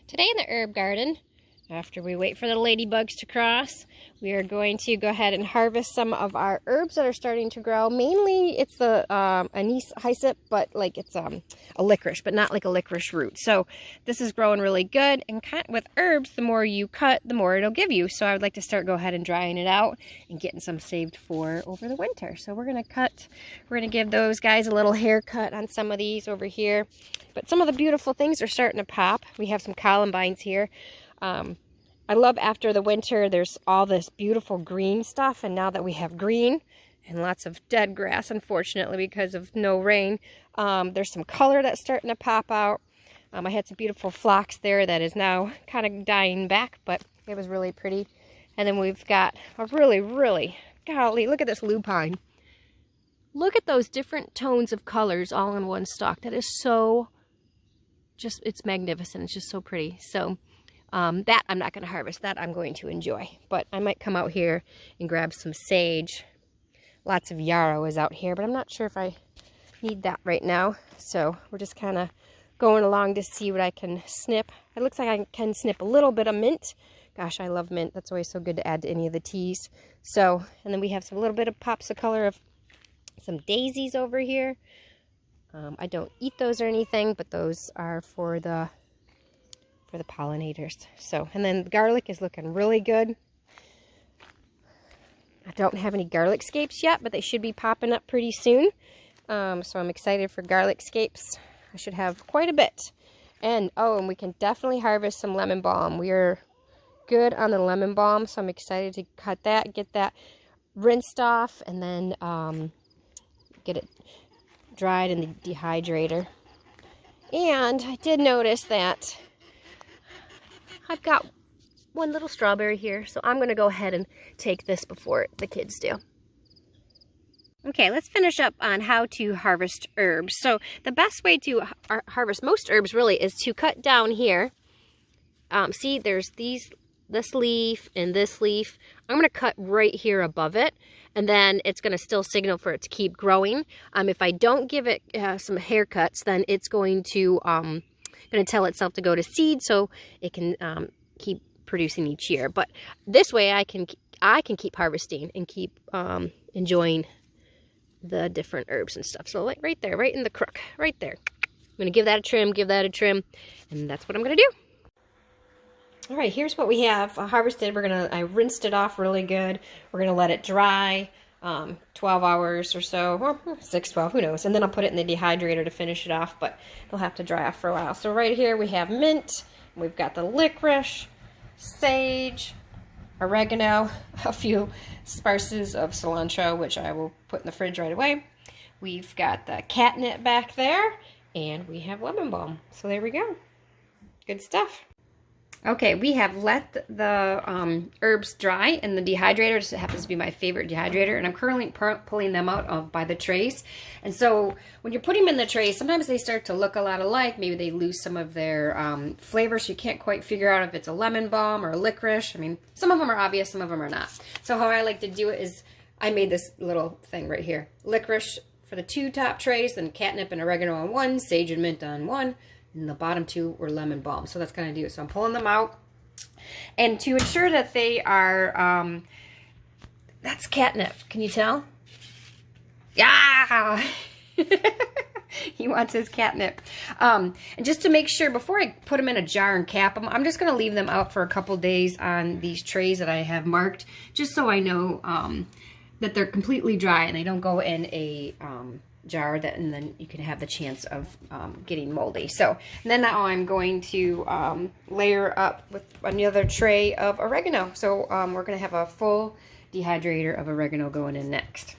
Today in the herb garden, after we wait for the ladybugs to cross, we are going to go ahead and harvest some of our herbs that are starting to grow. Mainly it's the anise hyssop, but like it's a licorice, but not like a licorice root. So this is growing really good, and with herbs, the more you cut, the more it'll give you. So I would like to go ahead and drying it out and getting some saved for over the winter. So we're gonna give those guys a little haircut on some of these over here. But some of the beautiful things are starting to pop. We have some columbines here. I love after the winter, there's all this beautiful green stuff, and now that we have green and lots of dead grass, unfortunately, because of no rain, there's some color that's starting to pop out. I had some beautiful phlox there that is now kind of dying back, but it was really pretty. And then we've got a really, golly, look at this lupine. Look at those different tones of colors all in one stalk. That is so, it's magnificent. It's just so pretty. So that I'm not going to harvest. That I'm going to enjoy. But I might come out here and grab some sage. Lots of yarrow is out here, but I'm not sure if I need that right now. So we're just kind of going along to see what I can snip. It looks like I can snip a little bit of mint. Gosh, I love mint. That's always so good to add to any of the teas. So, and then we have some little bit of pops of color of some daisies over here. I don't eat those or anything, but those are for the pollinators. So, and then the garlic is looking really good. I don't have any garlic scapes yet, but they should be popping up pretty soon. So I'm excited for garlic scapes. I should have quite a bit. And and we can definitely harvest some lemon balm. We are good on the lemon balm, so I'm excited to cut that, get that rinsed off, and then get it dried in the dehydrator. And I did notice that I've got one little strawberry here, so I'm going to go ahead and take this before the kids do. Okay, let's finish up on how to harvest herbs. So the best way to harvest most herbs really is to cut down here. See, there's this leaf and this leaf. I'm going to cut right here above it, and then it's going to still signal for it to keep growing. If I don't give it some haircuts, then it's going to tell itself to go to seed, so it can keep producing each year. But this way I can keep harvesting and keep enjoying the different herbs and stuff. So like right there, right in the crook, right there. I'm going to give that a trim, and that's what I'm going to do. All right, here's what we have harvested. I rinsed it off really good. We're going to let it dry 12 hours or so, or 6, 12, who knows. And then I'll put it in the dehydrator to finish it off, but it'll have to dry off for a while. So right here we have mint, we've got the licorice, sage, oregano, a few sparses of cilantro, which I will put in the fridge right away. We've got the catnip back there, and we have lemon balm. So there we go. Good stuff. Okay, we have let the herbs dry in the dehydrator. This happens to be my favorite dehydrator, and I'm currently pulling them out by the trays. And so when you're putting them in the trays, sometimes they start to look a lot alike. Maybe they lose some of their flavor, so you can't quite figure out if it's a lemon balm or a licorice. I mean, some of them are obvious, some of them are not. So how I like to do it is I made this little thing right here. Licorice for the 2 top trays, then catnip and oregano on one, sage and mint on one, and the bottom 2 were lemon balm. So that's going to do it. So I'm pulling them out. And to ensure that they are, that's catnip. Can you tell? Yeah! He wants his catnip. And just to make sure, before I put them in a jar and cap them, I'm just going to leave them out for a couple days on these trays that I have marked, just so I know that they're completely dry and they don't go in a jar and then you can have the chance of getting moldy. So then now I'm going to layer up with another tray of oregano. So we're going to have a full dehydrator of oregano going in next.